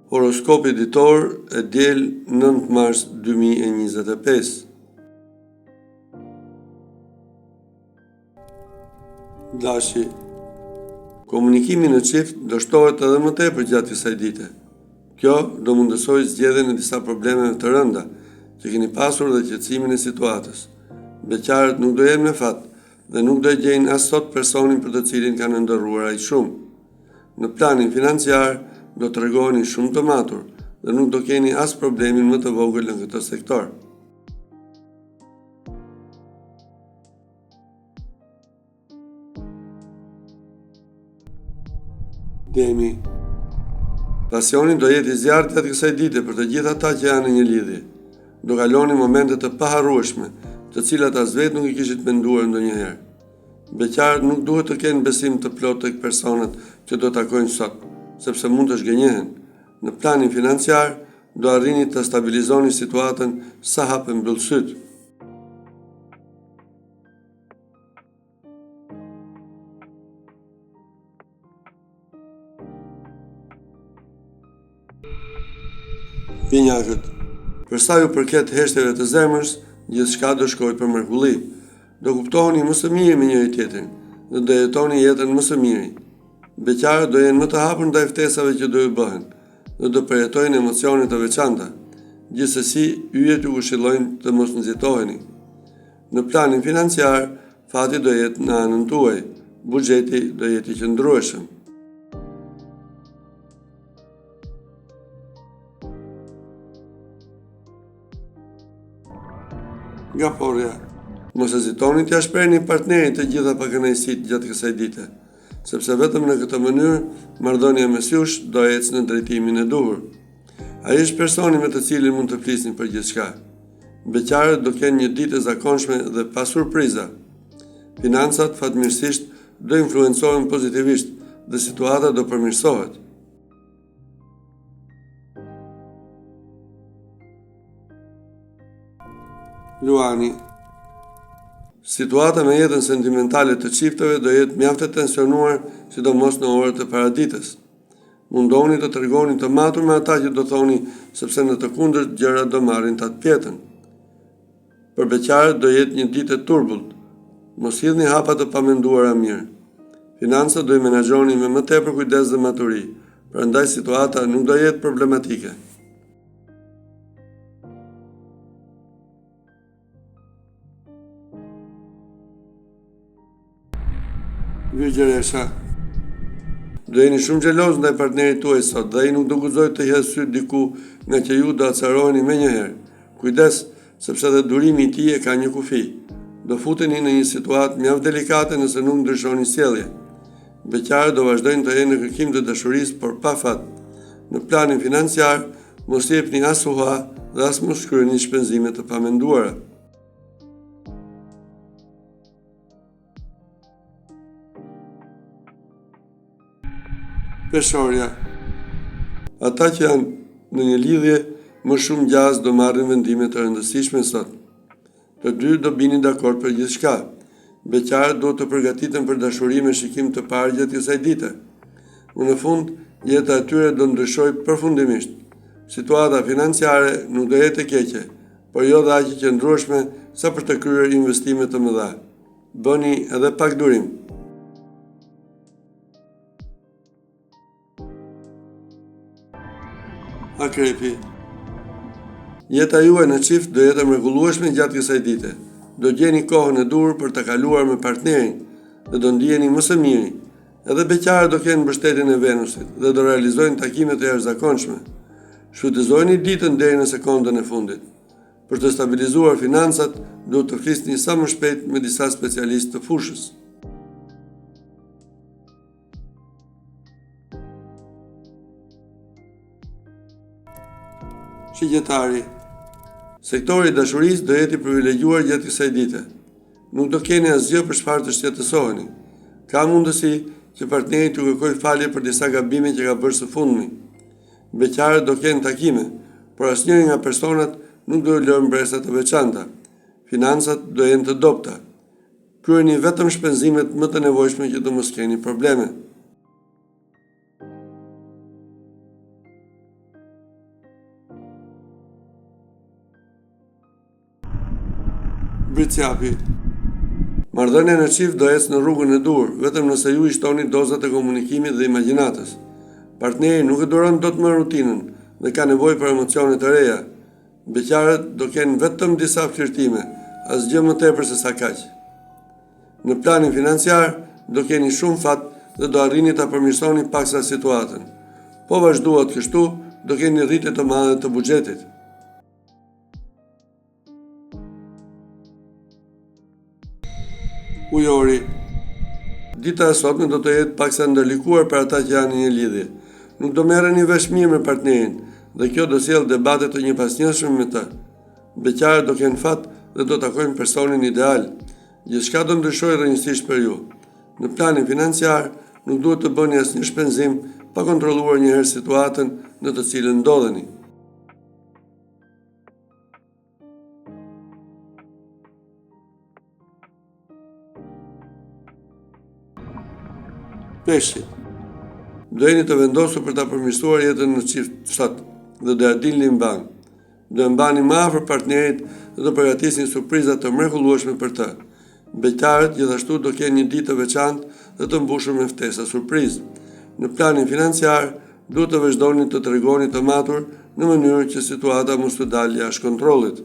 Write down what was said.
Horoskopi ditor e diel 9 mars 2025. Dashi, komunikimi në çift do shtohet edhe më tepër gjatë kësaj dite. Kjo do mundësoj zgjedhjen e disa problemeve të rënda që keni pasur dhe qetësimin e situatës. Beqarët nuk do jenë me fat dhe nuk do gjejnë as sot personin për të cilin kanë ndërruar aq shumë. Në planin financiar do të regoni shumë të matur dhe nuk do keni as problemin më të vogël në këtë sektor. Demi, pasioni do jetë i zjarrt gjatë kësaj dite për të gjithë ata që janë në një lidhje. Do kaloni momente të paharrueshme, të cilat as vetë nuk i kishit menduar ndonjëherë. Beqarët nuk duhet të kenë besim të plotë tek personat që do takojnë sot, sepse mund të zgënjehen. Në planin financiar, do arrini të stabilizoni situatën sa hapë mbyll syt. Binjakët, për sa ju përket heshtjeve të zemrës, gjithçka do shkojë për mrekulli. Do kuptoheni më së miri me njëri tjetrin dhe do jetoni jetën më së miri. Beqarët do jenë më të hapur ndaj ftesave që do ju bëhen dhe do përjetojnë emocione të veçanta. Gjithsesi, yjet ju këshillojnë të mos nxitoheni. Në planin financiar, fati do jetë në anën tuaj, buxheti do jetë i qëndrueshëm. Nga porja, mos hezitoni t'ia shprehni partnerit të gjitha pakënaqësitë gjatë kësaj dite, sepse vetëm në këtë mënyrë marrëdhënia mes jush do ecë në drejtimin e duhur. Ai është personi me të cilin mund të flisni për gjithçka. Beqarët do kenë një ditë e zakonshme dhe pa surpriza. Financat fatmirësisht do influencohen pozitivisht dhe situata do përmirësohet. Luani, situata me jetën sentimentale të çifteve do jetë mjaft e tensionuar, sidomos në orët e paraditës. Mundoni të tregoni të matur me ata që do thoni, sepse në të kundërt gjërat do marrin tat pjetën. Për beqarët do jetë një ditë e turbullt. Mos hidhni hapa të pamenduara mirë. Financat do i menaxhoni me më tepër kujdes dhe maturi, prandaj situata nuk do jetë problematike. Virgjëresha, do jeni shumë xheloz ndaj partnerit tuaj sot dhe ai nuk do guxojë të hedhë sy diku nga që ju do acaroheni menjëherë. Kujdes, sepse edhe durimi i tij e ka një kufi. Do futeni në një situatë mjaft delikate nëse nuk ndryshoni sjellje. Beqarët do vazhdojnë të jenë në kërkim të dashurisë, por pa fat. Në planin financiar, mos jepni as uha dhe as mos shkryeni shpenzime të pamenduara. Peshorja, ata që janë në një lidhje më shumë gjaz do marrin vendime të rëndësishme sot. Të dy do bini dakord për gjithçka. Beqarët duhet të përgatiten për dashuri me shikim të parë gjatë kësaj dite. Në fund, jeta e tyre do ndryshojë përfundimisht. Situata financiare nuk do jetë e keqe, por jo dhe aq e qëndrueshme sa për të kryer investime të mëdha. Bëni edhe pak durim. Akrepi, jeta juaj në çift do jetë e mrekullueshme gjatë kësaj dite. Do gjeni kohën e duhur për të kaluar me partnerin dhe do ndiheni më së miri. Edhe beqarët do kenë mbështetjen e Venusit dhe do realizojnë takime të jashtëzakonshme. Shfrytëzojeni ditën deri në sekondën e fundit. Për të stabilizuar financat, duhet të flisni sa më shpejt me disa specialistë të fushës. Shigjetari, sektori i dashurisë do jetë i privilegjuar gjatë kësaj dite. Nuk do keni asgjë për çfarë të shqetësoheni. Ka mundësi që partneri t'ju kërkojë falje për disa gabime që ka bërë së fundmi. Beqarët do kenë takime, por asnjëri nga personat nuk do lërë mbresa të veçanta. Financat do jenë të dobta. Kryeni vetëm shpenzimet më të nevojshme që të mos keni probleme. Briciapi. Marrëdhënia në çift do ecë në rrugën e dur, vetëm nëse ju i shtoni dozat e komunikimit dhe imagjinatës. Partneri nuk e duron dot më rutinën dhe ka nevojë për emocione të reja. Beqarët do kenë vetëm disa flirtime, asgjë më tepër se sa kaq. Në planin financiar do keni shumë fat dhe do arrini ta përmirësoni paksa situatën. Po vazhduat kështu, do keni rritje të madhe të buxhetit. Ujori. Dita e sotme do të jetë paksa ndërlikuar për ata që janë në një lidhje. Nuk do merreni vesh mirë me partnerin dhe kjo do sjellë debate të njëpasnjëshme me të. Beqarët do kenë fat dhe do takojnë personin ideal. Gjithçka do ndryshojë rrënjësisht për ju. Në planin financiar nuk duhet të bëni asnjë shpenzim pa kontrolluar njëherë situatën në të cilën ndodheni. Peshqit. Do jeni të vendosur për ta përmirësuar jetën në çift sot dhe do ja dilni mban. Do e mbani më afër partnerit dhe do përgatisni surpriza të mrekullueshme për të. Beqarët gjithashtu do kenë një ditë të veçantë dhe të mbushur me ftesa surprizë. Në planin financiar duhet të vazhdoni të tregoni të matur në mënyrë që situata mos të dalë jashtë kontrollit.